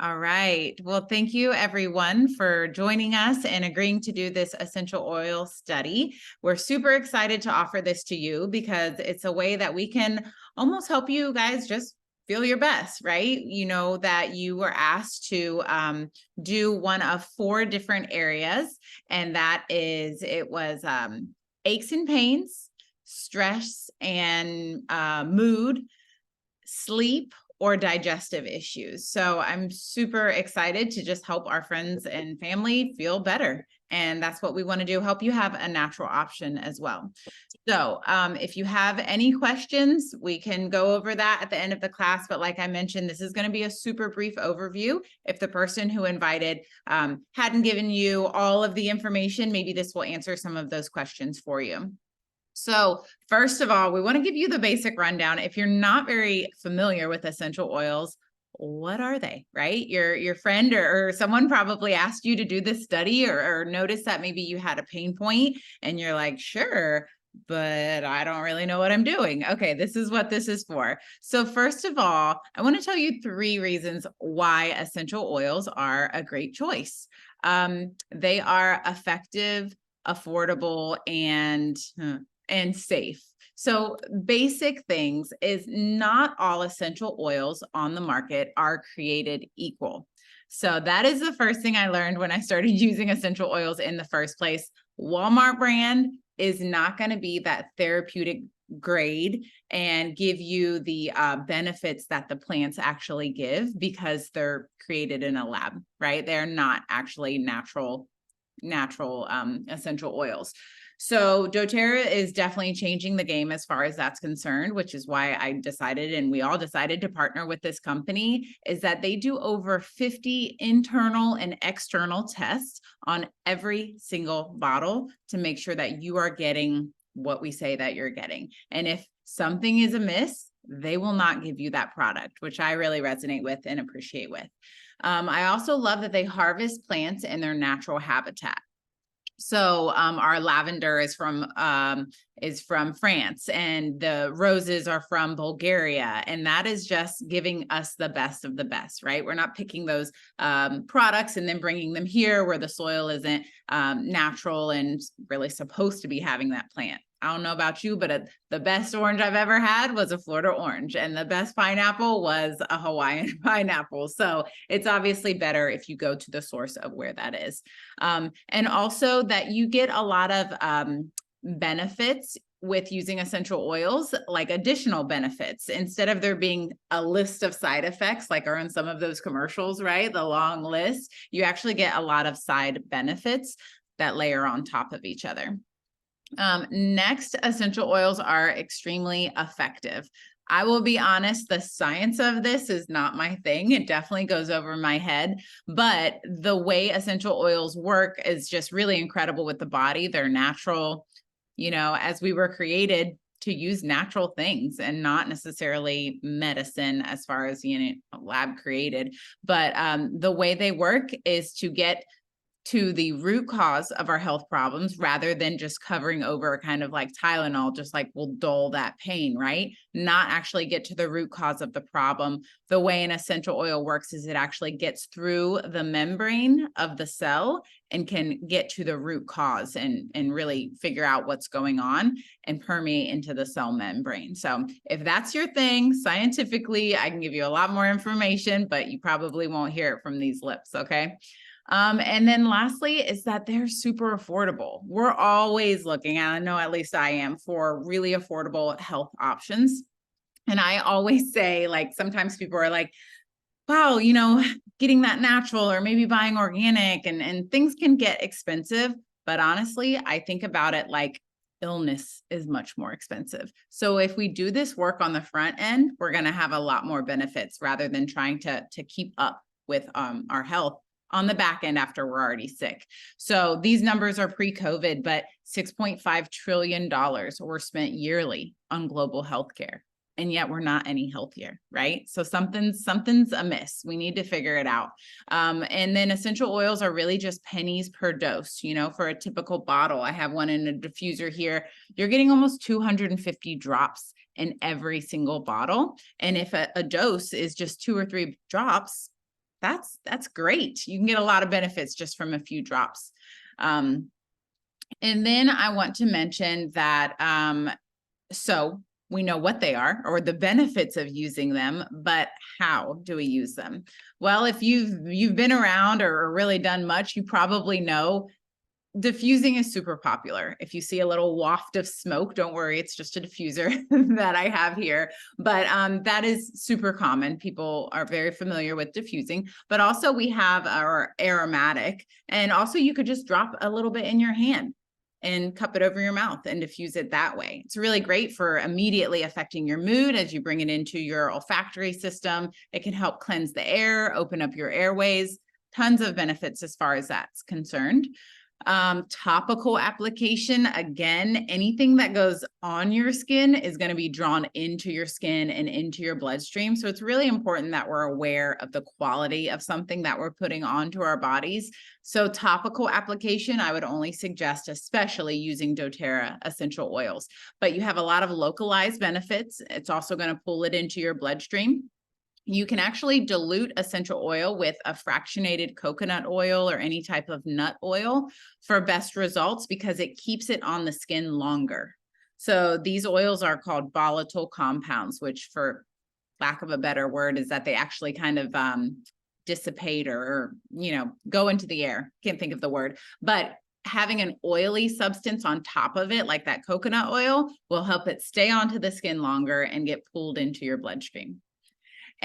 All right. Well, thank you everyone for joining us and agreeing to do this essential oil study. We're super excited to offer this to you because it's a way that we can almost help you guys just feel your best, right? You know that you were asked to do one of four different areas, and that is it was aches and pains, stress and mood, sleep, or digestive issues. So I'm super excited to just help our friends and family feel better. And that's what we want to do, help you have a natural option as well. So if you have any questions, we can go over that at the end of the class. But like I mentioned, this is going to be a super brief overview. If the person who invited hadn't given you all of the information, maybe this will answer some of those questions for you. So first of all, we want to give you the basic rundown. If you're not very familiar with essential oils, what are they, right? Your friend or someone probably asked you to do this study or noticed that maybe you had a pain point and you're like, sure, but I don't really know what I'm doing. Okay, this is what this is for. So first of all, I want to tell you three reasons why essential oils are a great choice. They are effective, affordable, and safe. So basic things is not all essential oils on the market are created equal. So that is the first thing I learned when I started using essential oils in the first place. Walmart brand is not going to be that therapeutic grade and give you the benefits that the plants actually give because they're created in a lab, right? They're not actually natural essential oils. So doTERRA is definitely changing the game as far as that's concerned, which is why I decided, and we all decided to partner with this company, is that they do over 50 internal and external tests on every single bottle to make sure that you are getting what we say that you're getting. And if something is amiss, they will not give you that product, which I really resonate with and appreciate with. I also love that they harvest plants in their natural habitat. So our lavender is from France, and the roses are from Bulgaria, and that is just giving us the best of the best, right? We're not picking those products and then bringing them here where the soil isn't natural and really supposed to be having that plant. I don't know about you, but the best orange I've ever had was a Florida orange, and the best pineapple was a Hawaiian pineapple. So it's obviously better if you go to the source of where that is. And also that you get a lot of benefits with using essential oils, like additional benefits. Instead of there being a list of side effects, like are in some of those commercials, right? The long list, you actually get a lot of side benefits that layer on top of each other. Next, essential oils are extremely effective. I will be honest, the science of this is not my thing. It definitely goes over my head, but the way essential oils work is just really incredible with the body. They're natural, as we were created to use natural things and not necessarily medicine as far as, lab created. But the way they work is to get to the root cause of our health problems rather than just covering over kind of like Tylenol, just like will dull that pain, right? Not actually get to the root cause of the problem. The way an essential oil works is it actually gets through the membrane of the cell and can get to the root cause and really figure out what's going on and permeate into the cell membrane. So if that's your thing, scientifically, I can give you a lot more information, but you probably won't hear it from these lips, okay? And then lastly is that they're super affordable. We're always looking, I know at least I am, for really affordable health options. And I always say, like, sometimes people are like, wow, getting that natural or maybe buying organic and things can get expensive. But honestly, I think about it like illness is much more expensive. So if we do this work on the front end, we're going to have a lot more benefits rather than trying to keep up with our health on the back end after we're already sick. So these numbers are pre-COVID, but $6.5 trillion were spent yearly on global healthcare. And yet we're not any healthier, right? So something's amiss. We need to figure it out. And then essential oils are really just pennies per dose. For a typical bottle, I have one in a diffuser here. You're getting almost 250 drops in every single bottle. And if a dose is just 2 or 3 drops, that's great. You can get a lot of benefits just from a few drops. And then I want to mention that, so we know what they are or the benefits of using them, but how do we use them? Well, if you've been around or really done much, you probably know diffusing is super popular. If you see a little waft of smoke, don't worry, it's just a diffuser that I have here. But that is super common. People are very familiar with diffusing, but also we have our aromatic, and also you could just drop a little bit in your hand and cup it over your mouth and diffuse it that way. It's really great for immediately affecting your mood as you bring it into your olfactory system. It can help cleanse the air, open up your airways, tons of benefits as far as that's concerned. Topical application, again, anything that goes on your skin is going to be drawn into your skin and into your bloodstream. So it's really important that we're aware of the quality of something that we're putting onto our bodies. So topical application, I would only suggest, especially using doTERRA essential oils, but you have a lot of localized benefits. It's also going to pull it into your bloodstream. You can actually dilute essential oil with a fractionated coconut oil or any type of nut oil for best results because it keeps it on the skin longer. So these oils are called volatile compounds, which, for lack of a better word, is that they actually kind of dissipate or go into the air. Can't think of the word, but having an oily substance on top of it, like that coconut oil, will help it stay onto the skin longer and get pulled into your bloodstream.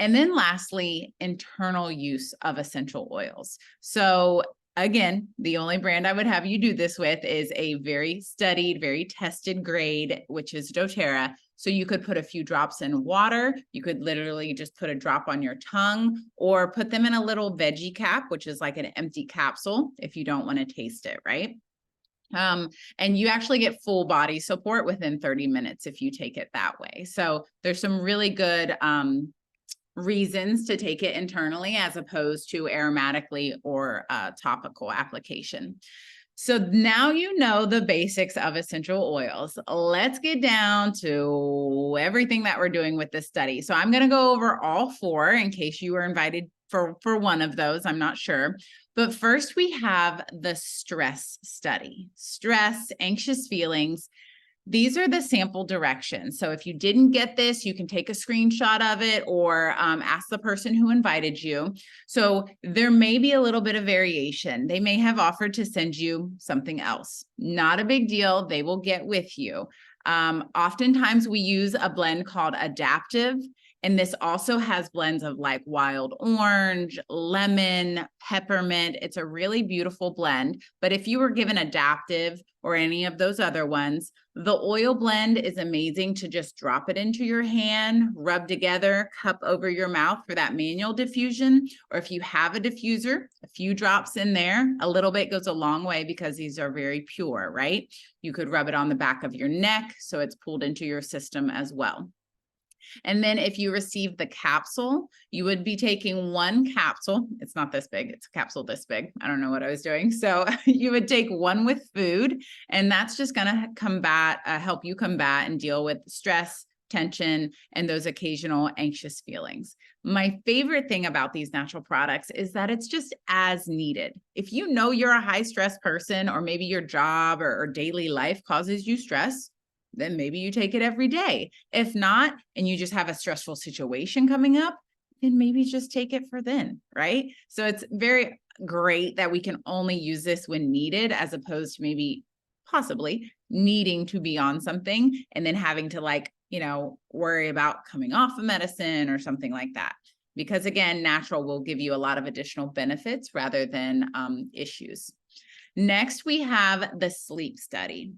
And then lastly, internal use of essential oils. So again, the only brand I would have you do this with is a very studied, very tested grade, which is doTERRA. So you could put a few drops in water. You could literally just put a drop on your tongue or put them in a little veggie cap, which is like an empty capsule if you don't want to taste it, right? And you actually get full body support within 30 minutes if you take it that way. So there's some really good reasons to take it internally as opposed to aromatically or topical application. So now you know the basics of essential oils. Let's get down to everything that we're doing with this study. So I'm going to go over all four in case you were invited for one of those. I'm not sure. But first we have the stress study. Stress, anxious feelings. These are the sample directions. So if you didn't get this, you can take a screenshot of it or ask the person who invited you. So there may be a little bit of variation. They may have offered to send you something else. Not a big deal. They will get with you. Oftentimes we use a blend called Adaptive. And this also has blends of like wild orange, lemon, peppermint. It's a really beautiful blend. But if you were given Adaptive or any of those other ones, the oil blend is amazing to just drop it into your hand, rub together, cup over your mouth for that manual diffusion. Or if you have a diffuser, a few drops in there, a little bit goes a long way because these are very pure, right? You could rub it on the back of your neck so it's pulled into your system as well. And then if you receive the capsule, you would be taking one capsule. It's not this big. It's a capsule this big. I don't know what I was doing. So you would take one with food, and that's just going to help you combat and deal with stress, tension, and those occasional anxious feelings. My favorite thing about these natural products is that it's just as needed. If you know you're a high stress person, or maybe your job or daily life causes you stress, then maybe you take it every day. If not, and you just have a stressful situation coming up, then maybe just take it for then, right? So it's very great that we can only use this when needed, as opposed to maybe possibly needing to be on something and then having to worry about coming off a medicine or something like that. Because again, natural will give you a lot of additional benefits rather than issues. Next, we have the sleep study.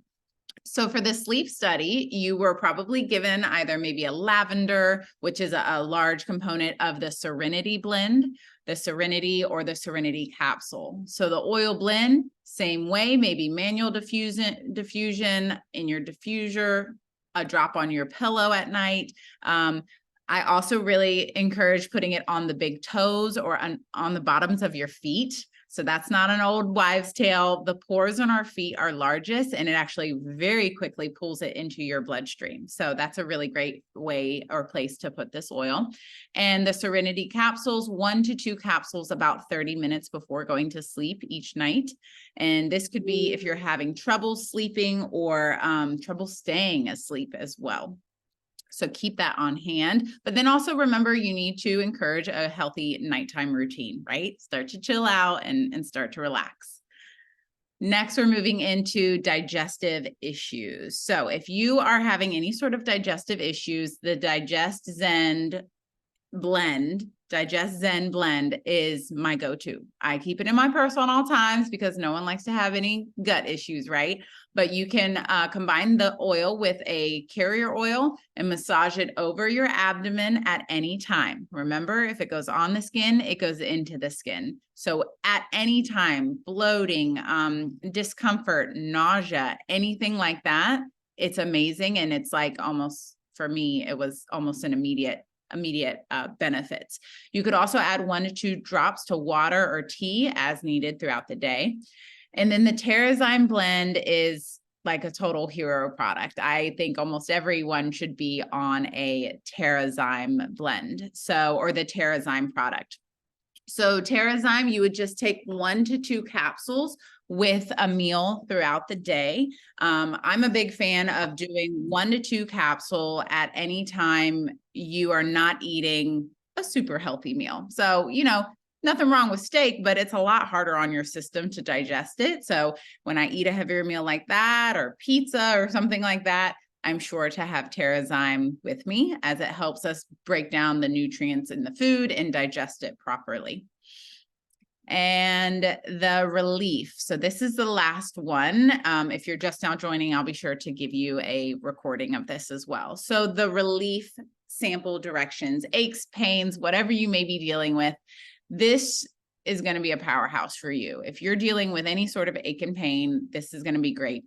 So for the sleep study, you were probably given either maybe a lavender, which is a large component of the Serenity blend, the Serenity or the Serenity capsule. So the oil blend, same way, maybe manual diffusion in your diffuser, a drop on your pillow at night. I also really encourage putting it on the big toes or on the bottoms of your feet. So that's not an old wives' tale. The pores on our feet are largest, and it actually very quickly pulls it into your bloodstream. So that's a really great way or place to put this oil. And the Serenity capsules, 1 to 2 capsules about 30 minutes before going to sleep each night. And this could be if you're having trouble sleeping or trouble staying asleep as well. So keep that on hand, but then also remember you need to encourage a healthy nighttime routine, right? Start to chill out and start to relax. Next, we're moving into digestive issues. So if you are having any sort of digestive issues, the Digest Zen blend is my go-to. I keep it in my purse on all times because no one likes to have any gut issues, right? But you can combine the oil with a carrier oil and massage it over your abdomen at any time. Remember, if it goes on the skin, it goes into the skin. So at any time, bloating, discomfort, nausea, anything like that, it's amazing. And it's like almost, for me, it was almost an immediate benefits. You could also add 1 to 2 drops to water or tea as needed throughout the day. And then the Terrazyme blend is like a total hero product. I think almost everyone should be on a Terrazyme blend. So, or the Terrazyme product. So Terrazyme, you would just take 1 to 2 capsules with a meal throughout the day. I'm a big fan of doing 1 to 2 capsule at any time you are not eating a super healthy meal. So, you know, nothing wrong with steak, but it's a lot harder on your system to digest it. So when I eat a heavier meal like that or pizza or something like that, I'm sure to have Terrazyme with me as it helps us break down the nutrients in the food and digest it properly. And the Relief. So this is the last one. If you're just now joining, I'll be sure to give you a recording of this as well. So the Relief sample directions, aches, pains, whatever you may be dealing with, this is going to be a powerhouse for you. If you're dealing with any sort of ache and pain, this is going to be great.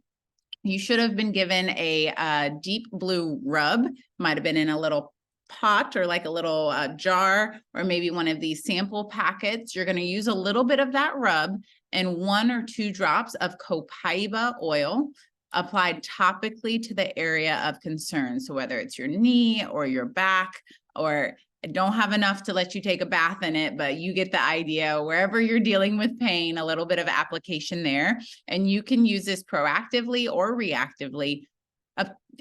You should have been given a deep blue rub, might have been in a little pot or like a little jar, or maybe one of these sample packets. You're going to use a little bit of that rub and 1 or 2 drops of copaiba oil applied topically to the area of concern. So whether it's your knee or your back, or I don't have enough to let you take a bath in it, but you get the idea. Wherever you're dealing with pain, a little bit of application there. And you can use this proactively or reactively.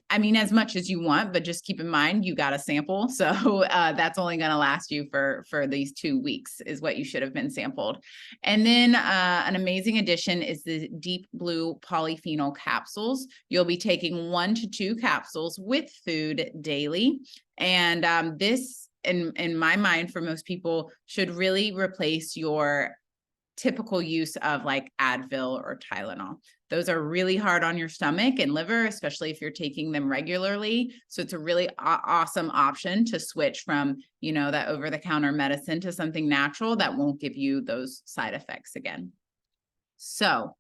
I mean, as much as you want, but just keep in mind, you got a sample. So that's only going to last you for these 2 weeks is what you should have been sampled. And then an amazing addition is the Deep Blue Polyphenol capsules. You'll be taking 1 to 2 capsules with food daily. And this, in my mind, for most people, should really replace your typical use of like Advil or Tylenol. Those are really hard on your stomach and liver, especially if you're taking them regularly. So it's a really awesome option to switch from, you know, that over-the-counter medicine to something natural that won't give you those side effects again. So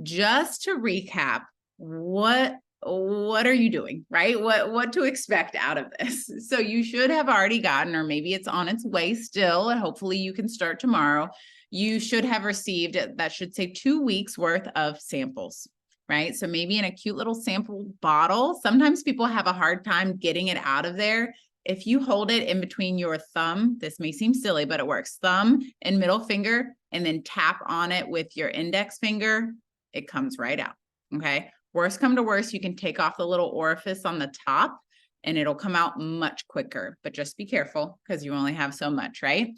just to recap, what are you doing, right? What to expect out of this? So you should have already gotten, or maybe it's on its way still, and hopefully you can start tomorrow. You should have received, that should say 2 weeks worth of samples, right? So maybe in a cute little sample bottle. Sometimes people have a hard time getting it out of there. If you hold it in between your thumb, this may seem silly, but it works, thumb and middle finger, and then tap on it with your index finger, it comes right out, okay? Worst come to worst, you can take off the little orifice on the top and it'll come out much quicker, but just be careful because you only have so much, right?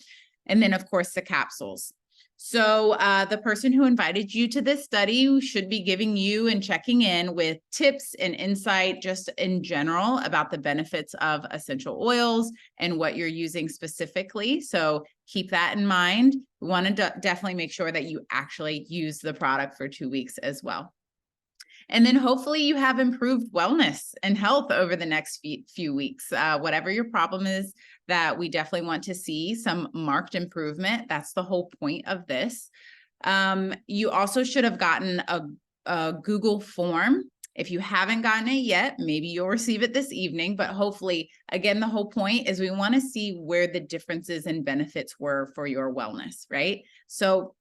And then of course the capsules. So the person who invited you to this study should be giving you and checking in with tips and insight just in general about the benefits of essential oils and what you're using specifically. So keep that in mind. We want to definitely make sure that you actually use the product for 2 weeks as well. And then hopefully you have improved wellness and health over the next few weeks. Whatever your problem is, that we definitely want to see some marked improvement. That's the whole point of this. You also should have gotten a Google form. If you haven't gotten it yet, maybe you'll receive it this evening, but hopefully, again, the whole point is we want to see where the differences and benefits were for your wellness, right? So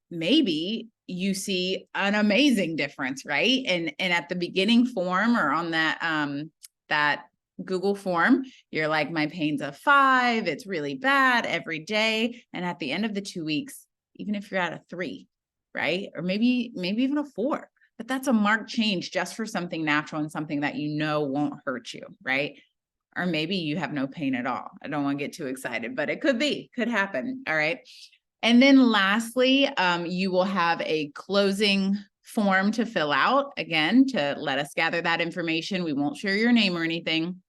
maybe you see an amazing difference, right? And at the beginning form or on that Google form, you're like, my pain's a 5, it's really bad every day. And at the end of the 2 weeks, even if you're at a 3, right? Or maybe even a 4, but that's a marked change just for something natural and something that you know won't hurt you, right? Or maybe you have no pain at all. I don't want to get too excited, but it could happen. All right. And then lastly, you will have a closing form to fill out, again, to let us gather that information. We won't share your name or anything,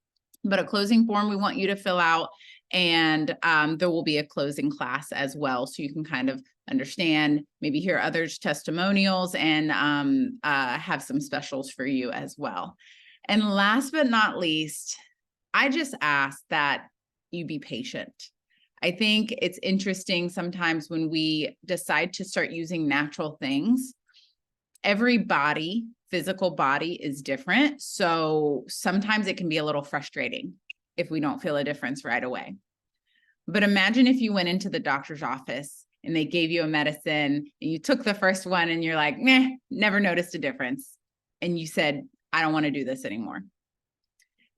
but a closing form we want you to fill out. And there will be a closing class as well. So you can kind of understand, maybe hear others' testimonials, and have some specials for you as well. And last but not least, I just ask that you be patient. I think it's interesting sometimes when we decide to start using natural things, every body, physical body, is different. So sometimes it can be a little frustrating if we don't feel a difference right away. But imagine if you went into the doctor's office and they gave you a medicine and you took the first one and you're like, meh, never noticed a difference. And you said, I don't want to do this anymore.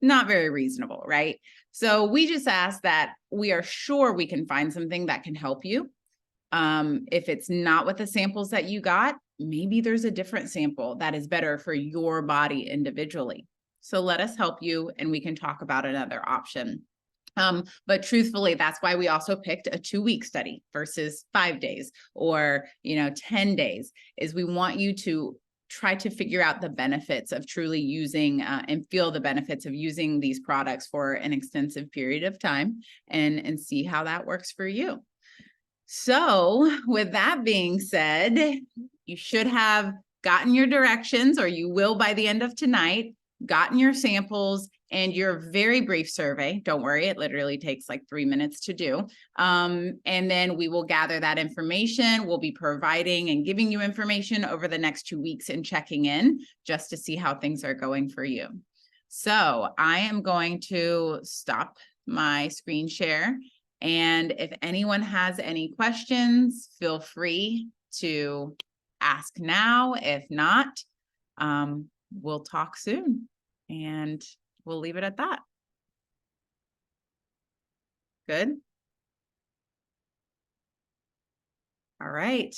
Not very reasonable, right? So we just ask that we are sure we can find something that can help you. If it's not with the samples that you got, maybe there's a different sample that is better for your body individually. So let us help you, and we can talk about another option. But truthfully, that's why we also picked a 2-week study versus 5 days or 10 days, is we want you to try to figure out the benefits of truly using and feel the benefits of using these products for an extensive period of time, and see how that works for you. So with that being said, you should have gotten your directions, or you will by the end of tonight, gotten your samples and your very brief survey. Don't worry, it literally takes like 3 minutes to do. And then we will gather that information. We'll be providing and giving you information over the next 2 weeks and checking in just to see how things are going for you. So I am going to stop my screen share. And if anyone has any questions, feel free to ask now. If not, we'll talk soon, and we'll leave it at that. Good. All right.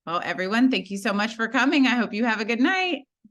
Well, everyone, thank you so much for coming. I hope you have a good night.